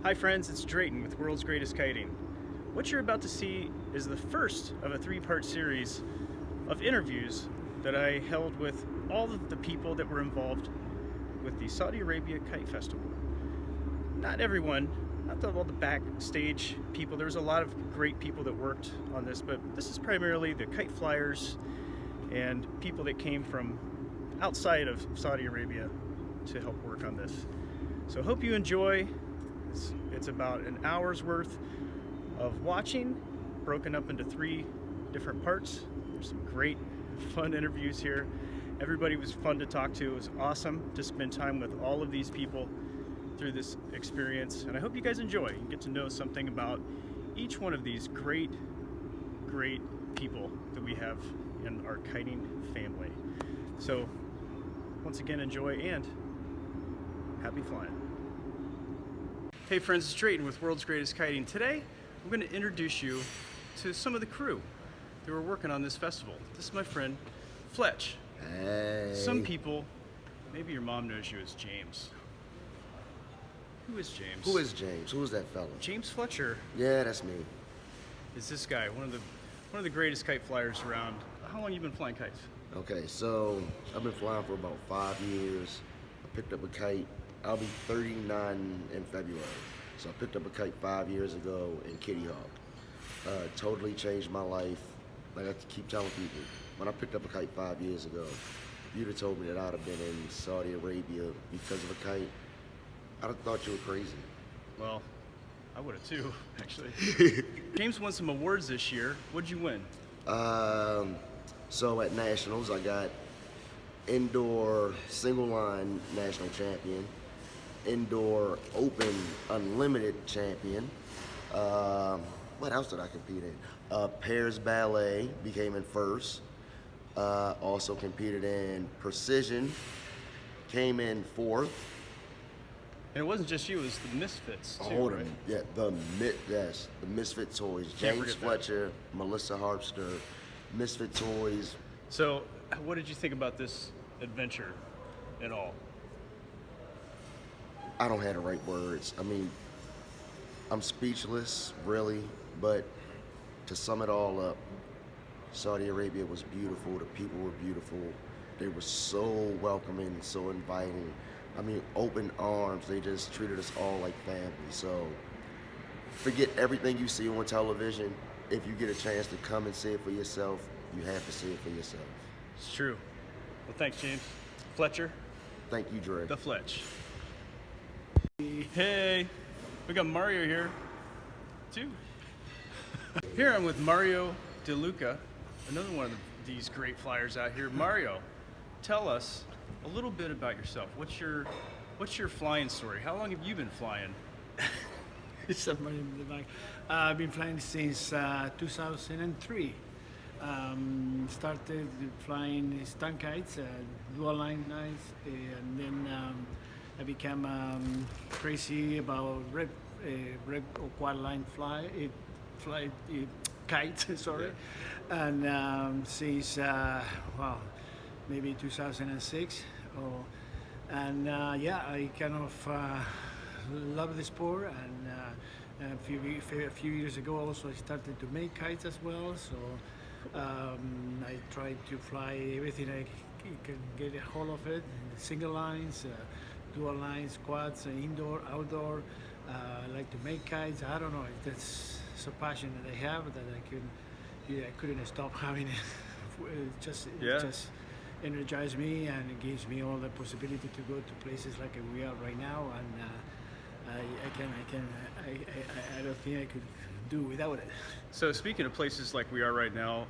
Hi friends, it's Drayton with World's Greatest Kiting. What you're about to see is the first of a three-part series of interviews that I held with all of the people that were involved with the Saudi Arabia Kite Festival. Not everyone, not all the backstage people. There was a lot of great people that worked on this, but this is primarily the kite flyers and people that came from outside of Saudi Arabia to help work on this. So hope you enjoy. It's about an hour's worth of watching, broken up into 3 different parts. There's some great, fun interviews here. Everybody was fun to talk to. It was awesome to spend time with all of these people through this experience. And I hope you guys enjoy and get to know something about each one of these great, great people that we have in our kiting family. So once again, enjoy and happy flying. Hey friends, it's Drayton with World's Greatest Kiting. Today, I'm going to introduce you to some of the crew that were working on this festival. This is my friend, Fletch. Hey. Some people, maybe your mom knows you as James. Who is James? Who is James? Who is that fella? James Fletcher Yeah, that's me. is this guy, one of the greatest kite flyers around. How long have you been flying kites? Okay, so I've been flying for about 5 years. I picked up a kite. I'll be 39 in February. So I picked up a kite 5 years ago in Kitty Hawk. Totally changed my life. Like I keep telling people, when I picked up a kite 5 years ago, if you'd have told me that I'd have been in Saudi Arabia because of a kite, I'd have thought you were crazy. Well, I would have too, actually. James won some awards this year. What'd you win? So at Nationals, I got indoor single line national champion, indoor open unlimited champion. What else did I compete in? Pairs ballet, became in first. Also competed in precision, came in fourth. And it wasn't just you, it was the Misfits too, Hold right? on, yeah, the Misfit Toys. Can't James forget that. Fletcher, Melissa Harpster, Misfit Toys. So, what did you think about this adventure at all? I don't have the right words. I mean, I'm speechless, really, but to sum it all up, Saudi Arabia was beautiful, the people were beautiful, they were so welcoming, so inviting. I mean, open arms, they just treated us all like family. So forget everything you see on television. If you get a chance to come and see it for yourself, you have to see it for yourself. It's true. Well, thanks, James. Fletcher, Thank you, Dre. the Fletch. Hey, we got Mario here, too. Here I'm with Mario DeLuca, another one of these great flyers out here. Mario, tell us a little bit about yourself. What's your flying story? How long have you been flying? Somebody in the back. I've been flying since 2003. Started flying stunt kites, dual line kites, and then I became crazy about red or quad line kite. Sorry, and since maybe 2006. Yeah, I kind of love the sport, and a few years ago also I started to make kites as well. So I tried to fly everything I can get a hold of it, single lines, dual lines, quads, indoor, outdoor. I like to make kites. I don't know, that's so passionate that I have that I couldn't stop having it. It just energizes me, and it gives me all the possibility to go to places like we are right now, and I don't think I could do without it. So speaking of places like we are right now,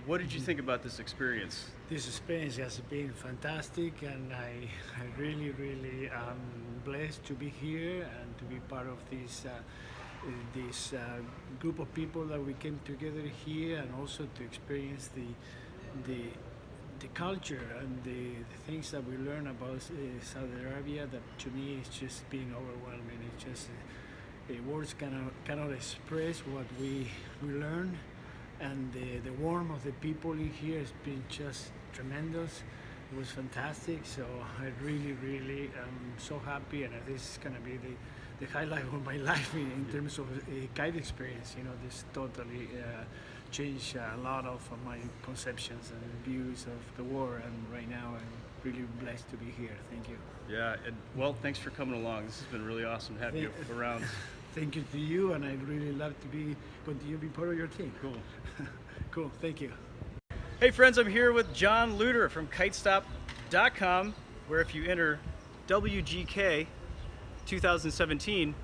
what did you think about this experience? This experience has been fantastic, and I really am blessed to be here and to be part of this group of people that we came together here, and also to experience the culture and the things that we learn about Saudi Arabia. That to me is just being overwhelming. It's just words cannot express what we learn, and the warmth of the people in here has been just tremendous. It was fantastic. So I really am so happy, and this is going to be the highlight of my life in terms of kite experience. You know, this totally changed a lot of my conceptions and views of the war, and right now I'm really blessed to be here. Thank you. Yeah, and well, thanks for coming along. This has been really awesome to have you around. Thank you to you, and I'd really love to continue to be part of your team. Cool. Cool, thank you. Hey friends, I'm here with John Luter from kitestop.com, where if you enter W.G.K 2017,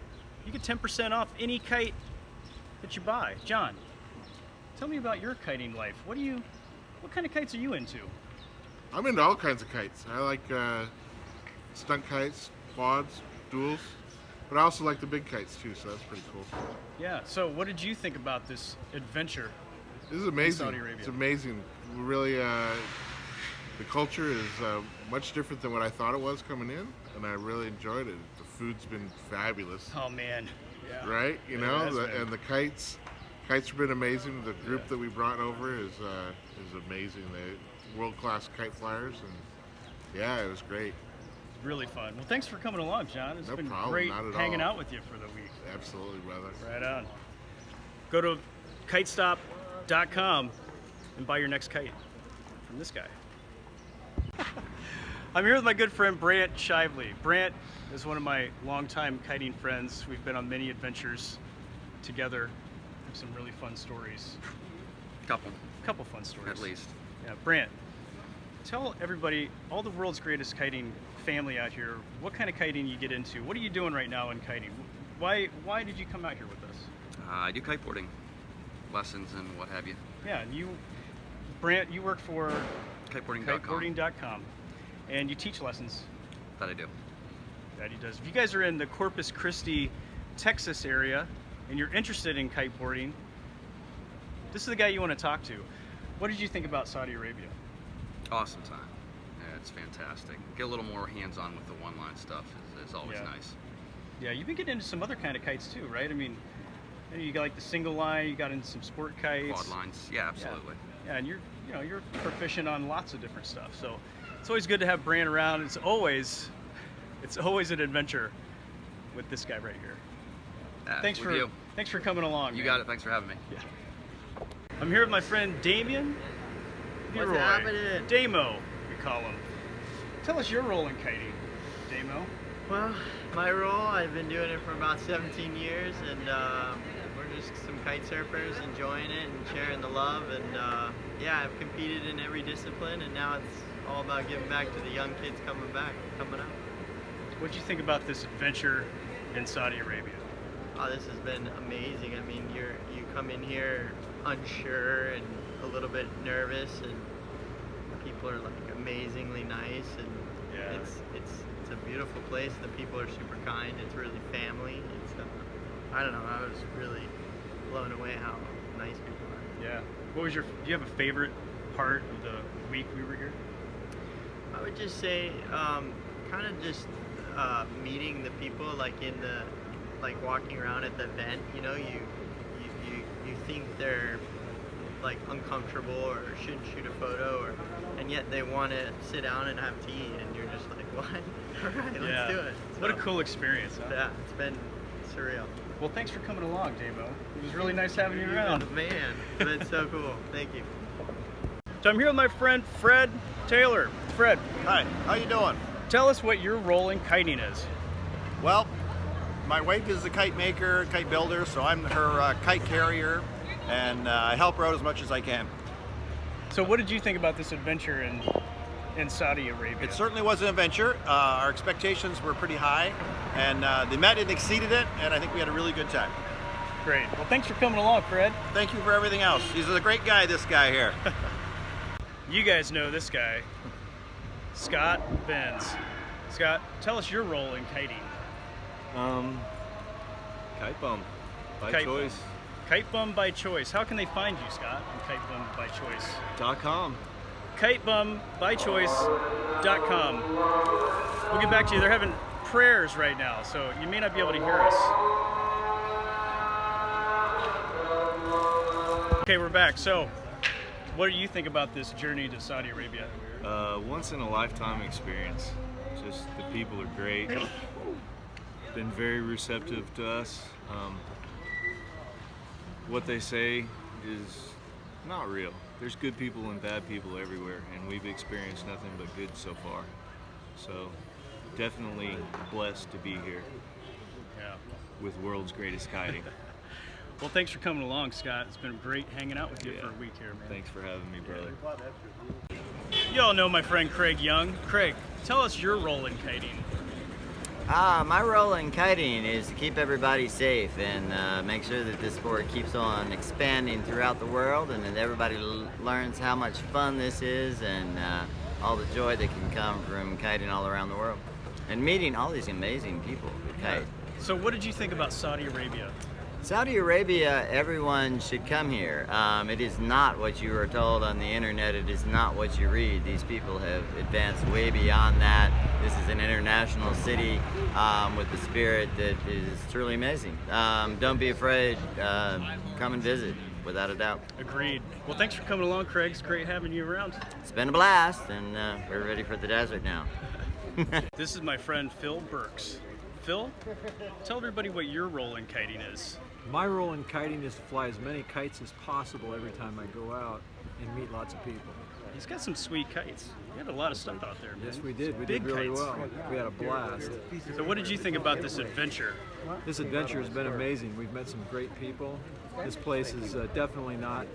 you get 10% off any kite that you buy. John, tell me about your kiting life. What kind of kites are you into? I'm into all kinds of kites. I like stunt kites, quads, duals, but I also like the big kites too, so that's pretty cool. Yeah, so what did you think about this adventure? This is amazing. Saudi Arabia. It's amazing. Really, the culture is much different than what I thought it was coming in, and I really enjoyed it. The food's been fabulous. Oh man, yeah. Right? You Yeah, know, it has been. and the kites have been amazing. The group that we brought over is amazing. They world-class kite flyers, and yeah, it was great. Really fun. Well, thanks for coming along, John. It's No been problem, great not at hanging all. out with you for the week. Absolutely, brother. Right on. Go to kitestop.com and buy your next kite from this guy. I'm here with my good friend Brant Shively. Brant is one of my longtime kiting friends. We've been on many adventures together. Have some really fun stories. Couple fun stories. At least. Yeah, Brant, tell everybody, all the world's greatest kiting family out here, what kind of kiting you get into. What are you doing right now in kiting? Why did you come out here with us? I do kiteboarding lessons and what have you. Yeah, and you, Brant, you work for Kiteboarding.com. kiteboarding.com, and you teach lessons. That I do. That he does. If you guys are in the Corpus Christi, Texas area, and you're interested in kiteboarding, this is the guy you want to talk to. What did you think about Saudi Arabia? Awesome time. Yeah, it's fantastic. Get a little more hands-on with the one-line stuff. It's always Yeah. nice. Yeah, you've been getting into some other kind of kites too, right? I mean, you got like the single line, you got into some sport kites. Quad lines. Yeah, absolutely. Yeah, and you're proficient on lots of different stuff. So it's always good to have Brant around. It's always an adventure with this guy right here. Yeah, Thanks with for you. thanks for coming along. You man. got it. Thanks for having me. Yeah. I'm here with my friend Damien. What's Leroy. happening? Damo, we call him. Tell us your role in kiting, Damo. Well, my role, I've been doing it for about 17 years, and we're just some kite surfers enjoying it and sharing the love. And yeah, I've competed in every discipline, and now it's all about giving back to the young kids coming out. What'd you think about this adventure in Saudi Arabia? Oh, this has been amazing. I mean, you come in here unsure and a little bit nervous, and people are like amazingly nice, and Yeah. it's a beautiful place. The people are super kind. It's really family. It's I don't know. I was really blown away how nice people are. Yeah. Do you have a favorite part of the week we were here? I would just say, kind of just meeting the people, like walking around at the event. You know, you think they're like uncomfortable or shouldn't shoot a photo, and yet they want to sit down and have tea, and you're just like, what? All right, let's do it. What a So, cool experience, huh? Yeah, it's been surreal. Well, thanks for coming along, Damo. It was really nice having you around. Man, it's been so cool. Thank you. So I'm here with my friend Fred Taylor. Fred, Hi, how you doing? tell us what your role in kiting is. Well, my wife is a kite maker, kite builder, so I'm her kite carrier, and I help her out as much as I can. So what did you think about this adventure in Saudi Arabia? It certainly was an adventure. Our expectations were pretty high, and they met and exceeded it, and I think we had a really good time. Great. Well, thanks for coming along, Fred. Thank you for everything else. He's a great guy, this guy here. You guys know this guy, Scott Benz. Scott, tell us your role in kiting. Kite bum by Kite choice. bum. Kite Bum by Choice. How can they find you, Scott, on kitebumbychoice.com? kitebumbychoice.com. We'll get back to you. They're having prayers right now, so you may not be able to hear us. Okay, we're back. So, what do you think about this journey to Saudi Arabia? Once in a lifetime experience. Just the people are great. been very receptive to us. What they say is not real. There's good people and bad people everywhere, and we've experienced nothing but good so far. So definitely blessed to be here Yeah. with World's Greatest Kiting. Well, thanks for coming along, Scott. It's been great hanging out with you Yeah. for a week here, man. Thanks for having me, brother. You all know my friend Craig Young. Craig, tell us your role in kiting. My role in kiting is to keep everybody safe and make sure that this sport keeps on expanding throughout the world, and that everybody learns how much fun this is and all the joy that can come from kiting all around the world and meeting all these amazing people who kite. So what did you think about Saudi Arabia? Saudi Arabia, everyone should come here. It is not what you are told on the internet. It is not what you read. These people have advanced way beyond that. This is an international city with the spirit that is truly amazing. Don't be afraid. Come and visit, without a doubt. Agreed. Well, thanks for coming along, Craig. It's great having you around. It's been a blast, and we're ready for the desert now. This is my friend Phil Burks. Phil, tell everybody what your role in kiting is. My role in kiting is to fly as many kites as possible every time I go out and meet lots of people. He's got some sweet kites. You had a lot of stuff out there, man. Yes, we did. We Big did really kites. well. We had a blast. So what did you think about this adventure? This adventure has been amazing. We've met some great people. This place is definitely not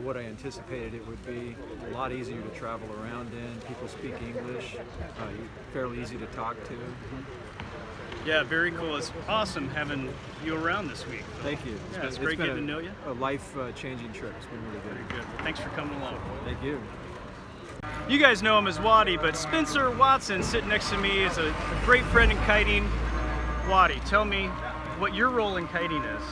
what I anticipated it would be. A lot easier to travel around in. People speak English. Fairly easy to talk to. Yeah, very cool. It's awesome having you around this week. Thank you. Yeah, it's great getting to know you. A life-changing trip. It's been really good. Very good. Well, thanks for coming along. Thank you. You guys know him as Waddy, but Spencer Watson sitting next to me is a great friend in kiting. Waddy, tell me what your role in kiting is.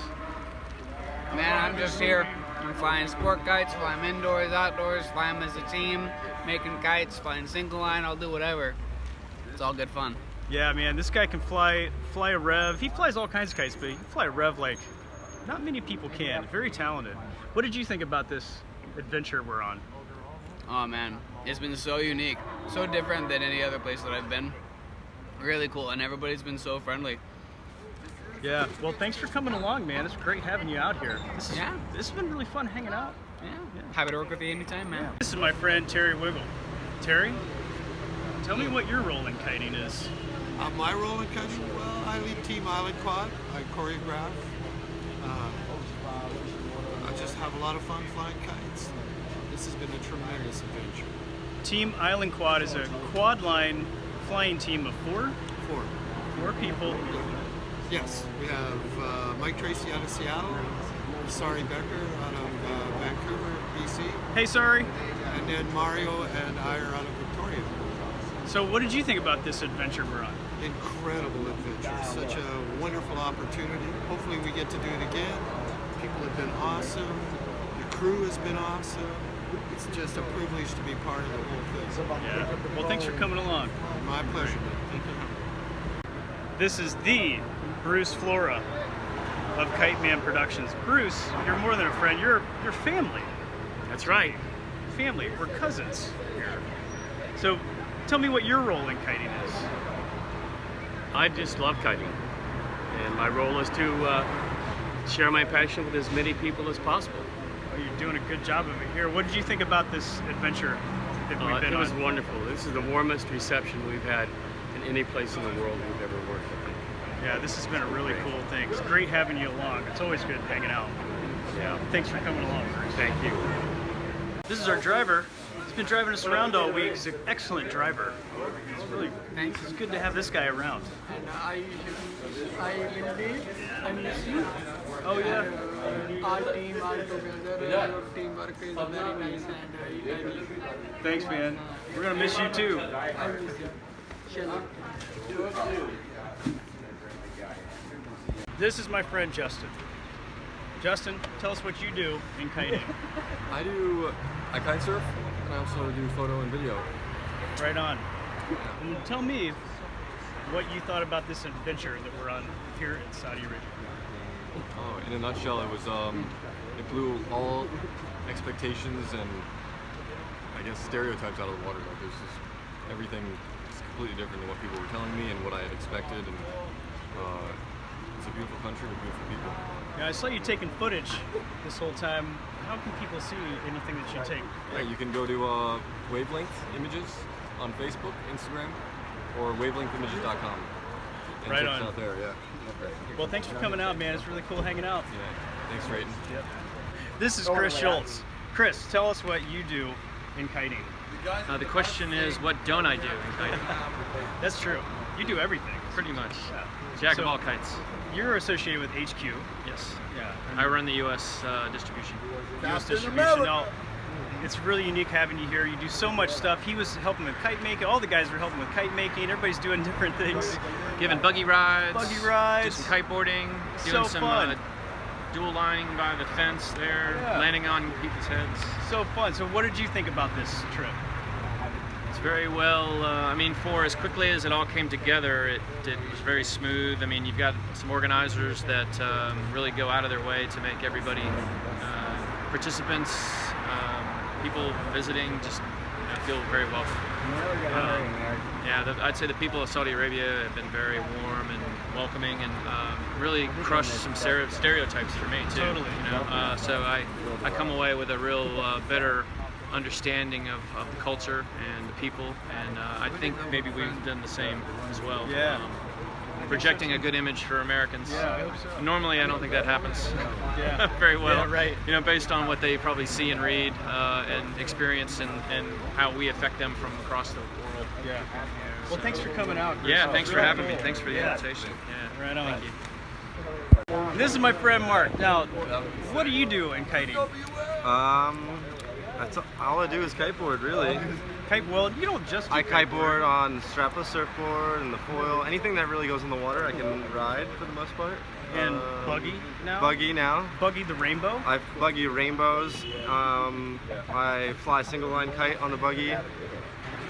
Man, I'm just here. I'm flying sport kites, flying indoors, outdoors, flying as a team, making kites, flying single line, I'll do whatever. It's all good fun. Yeah, man, this guy can fly a rev. He flies all kinds of kites, but he can fly a rev like not many people can. Very talented. What did you think about this adventure we're on? Oh man, it's been so unique, so different than any other place that I've been. Really cool, and everybody's been so friendly. Yeah, well, thanks for coming along, man. It's great having you out here. This has been really fun hanging out. Yeah. Happy to work with you anytime, man. This is my friend Terry Wiggle. Terry, tell me what your role in kiting is. My role in kiting, well, I lead Team Island Quad. I choreograph. I just have a lot of fun flying kites. This has been a tremendous adventure. Team Island Quad is a quad line flying team of four people. Yes, we have Mike Tracy out of Seattle, Sari Becker out of Vancouver, BC. Hey, Sari. And then Mario and I are out of Victoria. So what did you think about this adventure we're on? Incredible adventure, such a wonderful opportunity. Hopefully we get to do it again. People have been awesome, the crew has been awesome. It's just a privilege to be part of the whole thing. Yeah, well, thanks for coming along. My pleasure, man. Thank you. This is the Bruce Flora of Kite Man Productions. Bruce, you're more than a friend, you're family. That's right. Family, we're cousins here. So tell me what your role in kiting is. I just love kiting, and my role is to share my passion with as many people as possible. Oh, you're doing a good job of it here. What did you think about this adventure that we've been on? It was wonderful. This is the warmest reception we've had in any place in the world we've ever worked, I think. Yeah, this has been a really cool thing. It's great having you along. It's always good hanging out. Yeah. Thanks for coming along, Bruce. Thank you. This is our driver. He's been driving us around all week. He's an excellent driver. It's good to have this guy around. And I will be, I miss you. Oh yeah. Our team are together. Your teamwork is very nice, and I miss you. Thanks, man. We're gonna miss you too. I miss you. Shall This is my friend Justin. Justin, tell us what you do in kiting. I kite surf, and I also do photo and video. Right on. And tell me what you thought about this adventure that we're on here in Saudi Arabia. Oh, in a nutshell, it was it blew all expectations and I guess stereotypes out of the water. Like there's just everything is completely different than what people were telling me and what I had expected, and It's a beautiful country with beautiful people. Yeah, I saw you taking footage this whole time. How can people see anything that you take? Yeah, you can go to Wavelength Images on Facebook, Instagram, or wavelengthimages.com. And Right check on. us out there, yeah. Well, thanks for coming out, man. It's really cool hanging out. Yeah, thanks, Drayton. Yep. This is Chris Schultz. Chris, tell us what you do in kiting. The question is, what don't I do in kiting? That's true. You do everything. Pretty much. Jack of all kites. You're associated with HQ. Yes. Yeah. I run the U.S. Distribution. U.S. distribution. Now, it's really unique having you here. You do so much stuff. He was helping with kite making. All the guys were helping with kite making. Everybody's doing different things. Giving buggy rides. Buggy rides. Do some kiteboarding. Doing some dual lining by the fence there. Yeah. Landing on people's heads. So fun. So what did you think about this trip? It's very well, I mean, for as quickly as it all came together, it was very smooth. I mean, you've got some organizers that really go out of their way to make everybody, participants, people visiting, just feel very welcome. Yeah, I'd say the people of Saudi Arabia have been very warm and welcoming, and really crushed some stereotypes for me too. Totally. You know, so I come away with a real better understanding of the culture and the people, and I think maybe we've done the same as well. Yeah. Projecting a good image for Americans. Yeah, I hope so. Normally, I don't think that happens Yeah. very well. Yeah, right. You know, based on what they probably see and read and experience, and how we affect them from across the world. Yeah. Well, thanks for coming out. Chris. Yeah, thanks for Really having me. cool. Thanks for the Yeah. invitation. Yeah. Right on. Thank you. This is my friend Mark. Now, what do you do in kiting? That's all I do is kiteboard, really. Well, you don't just do I kiteboard on strapless surfboard and the foil. Anything that really goes in the water, I can ride for the most part. And buggy now? Buggy now. Buggy the rainbow? I buggy rainbows. I fly single line kite on the buggy.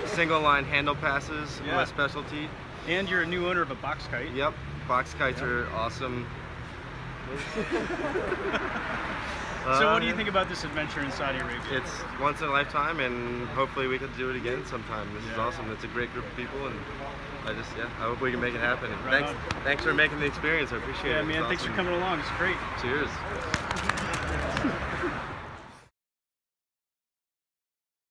Single line handle passes, my specialty. And you're a new owner of a box kite. Yep, box kites are awesome. So what do you think about this adventure in Saudi Arabia? It's once in a lifetime, and hopefully we could do it again sometime. This is awesome. It's a great group of people, and I hope we can make it happen. And thanks for making the experience. I appreciate it. Yeah, man, thanks for coming along. It's great. Cheers.